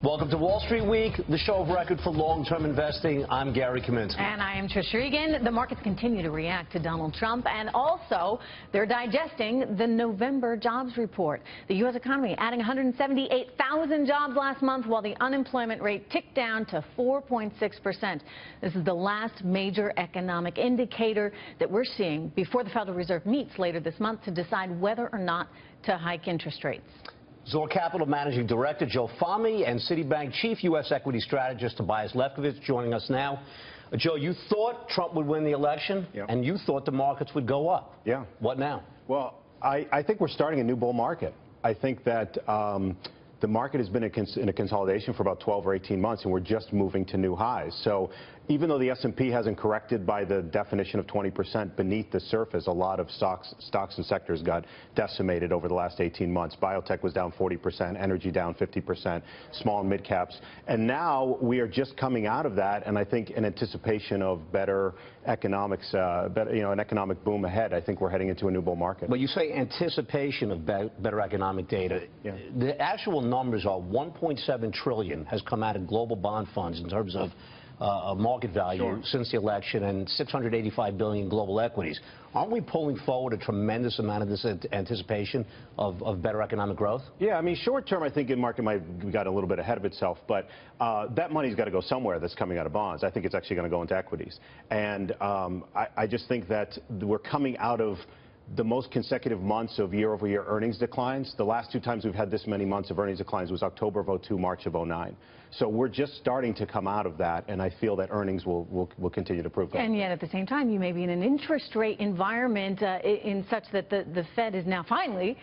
Welcome to Wall Street Week, the show of record for long-term investing. I'm Gary Kaminsky. And I am Trish Regan. The markets continue to react to Donald Trump, and also they're digesting the November jobs report. The U.S. economy adding 178,000 jobs last month, while the unemployment rate ticked down to 4.6%. This is the last major economic indicator that we're seeing before the Federal Reserve meets later this month to decide whether or not to hike interest rates. Zor Capital Managing Director Joe Fahmy and Citibank Chief U.S. Equity Strategist Tobias Levkovich joining us now. Joe, you thought Trump would win the election, and you thought the markets would go up. Yeah. What now? Well, I think we're starting a new bull market. I think that the market has been in a consolidation for about 12 or 18 months, and we're just moving to new highs. So even though the S&P hasn't corrected by the definition of 20%, beneath the surface, a lot of stocks and sectors got decimated over the last 18 months. Biotech was down 40%, energy down 50%, small and mid caps. And now we are just coming out of that, and I think in anticipation of better economics, an economic boom ahead, I think we're heading into a new bull market. Well, you say anticipation of better economic data. Yeah. The actual numbers are $1.7 trillion has come out of global bond funds in terms of market value since the election, and $685 billion global equities. Aren't we pulling forward a tremendous amount of this anticipation of better economic growth? Yeah, I mean, short term, I think the market might have got a little bit ahead of itself, but that money's got to go somewhere that's coming out of bonds. I think it's actually going to go into equities. And I just think that we're coming out of the most consecutive months of year-over-year earnings declines. The last two times we've had this many months of earnings declines was October of 2002, March of 2009. So we're just starting to come out of that, and I feel that earnings will continue to prove that. And yet at the same time, you may be in an interest rate environment in such that the Fed is now finally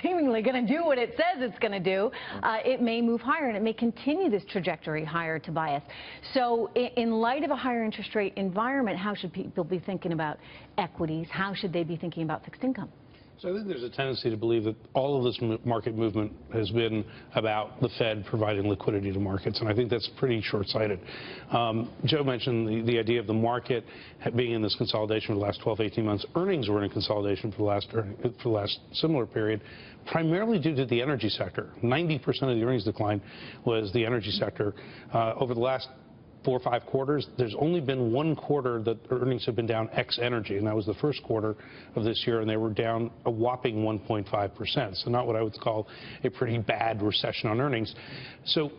seemingly going to do what it says it's going to do. It may move higher, and it may continue this trajectory higher, Tobias. So in light of a higher interest rate environment, how should people be thinking about equities? How should they be thinking about fixed income? So I think there's a tendency to believe that all of this market movement has been about the Fed providing liquidity to markets, and I think that's pretty short-sighted. Joe mentioned the idea of the market being in this consolidation for the last 12, 18 months. Earnings were in consolidation for the last similar period, primarily due to the energy sector. 90% of the earnings decline was the energy sector. Over the last 4 or 5 quarters, there's only been one quarter that earnings have been down ex energy, and that was the first quarter of this year, and they were down a whopping 1.5%. So not what I would call a pretty bad recession on earnings. So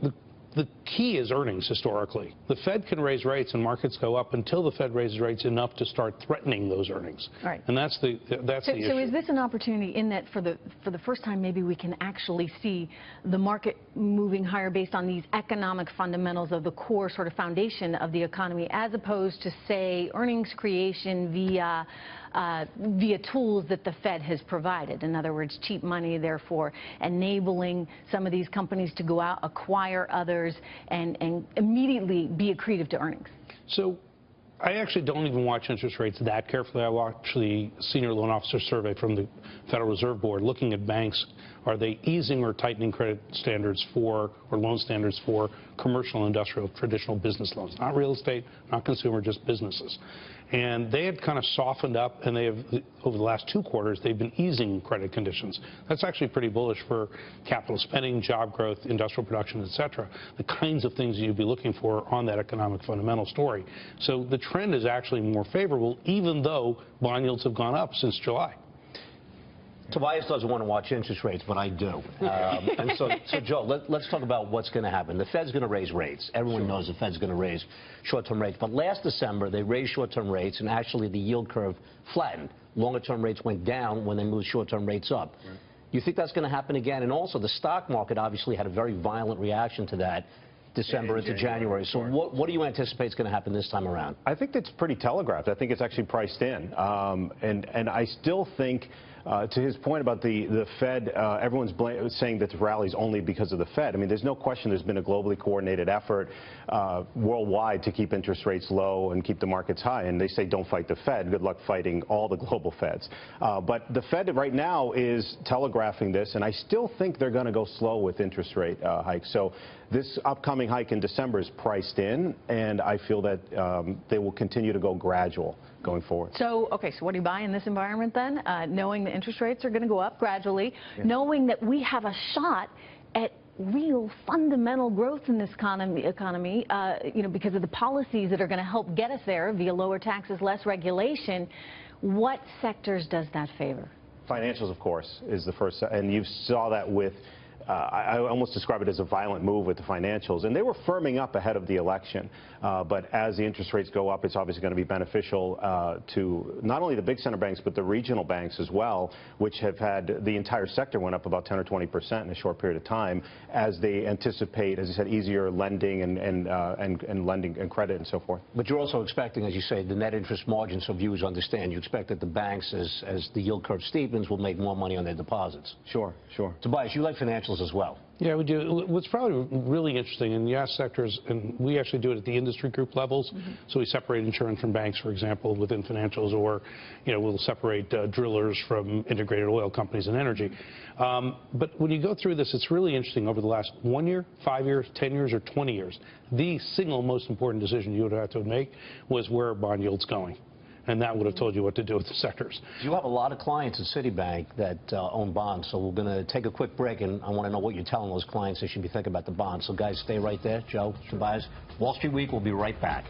the key is earnings historically. The Fed can raise rates and markets go up until the Fed raises rates enough to start threatening those earnings. Right. And that's the issue. So is this an opportunity in that for the first time maybe we can actually see the market moving higher based on these economic fundamentals of the core sort of foundation of the economy, as opposed to, say, earnings creation via tools that the Fed has provided? In other words, cheap money, therefore enabling some of these companies to go out, acquire others, and immediately be accretive to earnings. So I actually don't even watch interest rates that carefully. I watch the senior loan officer survey from the Federal Reserve Board looking at banks. Are they easing or tightening credit standards or loan standards for commercial, industrial, traditional business loans? Not real estate, not consumer, just businesses. And they had kind of softened up, and they have, over the last 2 quarters, they've been easing credit conditions. That's actually pretty bullish for capital spending, job growth, industrial production, et cetera, the kinds of things you'd be looking for on that economic fundamental story. So the trend is actually more favorable, even though bond yields have gone up since July. Tobias doesn't want to watch interest rates, but I do. And so Joe, let's talk about what's going to happen. The Fed's going to raise rates. Everyone knows the Fed's going to raise short-term rates. But last December, they raised short-term rates, and actually the yield curve flattened. Longer-term rates went down when they moved short-term rates up. Right. You think that's going to happen again? And also, the stock market obviously had a very violent reaction to that December into January. So what do you anticipate is going to happen this time around? I think that's pretty telegraphed. I think it's actually priced in. And I still think, to his point about the Fed, everyone's saying that the rally's only because of the Fed. I mean, there's no question there's been a globally coordinated effort worldwide to keep interest rates low and keep the markets high. And they say don't fight the Fed. Good luck fighting all the global Feds. But the Fed right now is telegraphing this, and I still think they're going to go slow with interest rate hikes. So this upcoming hike in December is priced in, and I feel that they will continue to go gradual going forward. So, okay, so what do you buy in this environment then? Knowing the interest rates are going to go up gradually, knowing that we have a shot at real fundamental growth in this economy, because of the policies that are going to help get us there via lower taxes, less regulation, what sectors does that favor? Financials, of course, is the first, and you saw that with, I almost describe it as a violent move with the financials, and they were firming up ahead of the election. But as the interest rates go up, it's obviously going to be beneficial to not only the big center banks, but the regional banks as well, which have had, the entire sector went up about 10 or 20% in a short period of time as they anticipate, as you said, easier lending and lending and credit and so forth. But you're also expecting, as you say, the net interest margin, so viewers understand. You expect that the banks, as the yield curve steepens, will make more money on their deposits. Sure, sure. Tobias, you like financials as well. Yeah, we do. What's probably really interesting, and you ask sectors, and we actually do it at the industry group levels. So we separate insurance from banks, for example, within financials, or we'll separate drillers from integrated oil companies and energy. But when you go through this, it's really interesting. Over the last 1 year, 5 years, 10 years, or 20 years, the single most important decision you would have to make was where are bond yields going. And that would have told you what to do with the sectors. You have a lot of clients at Citibank that own bonds, so we're going to take a quick break, and I want to know what you're telling those clients they should be thinking about the bonds. So guys, stay right there. Joe, Tobias, Wall Street Week, we'll be right back.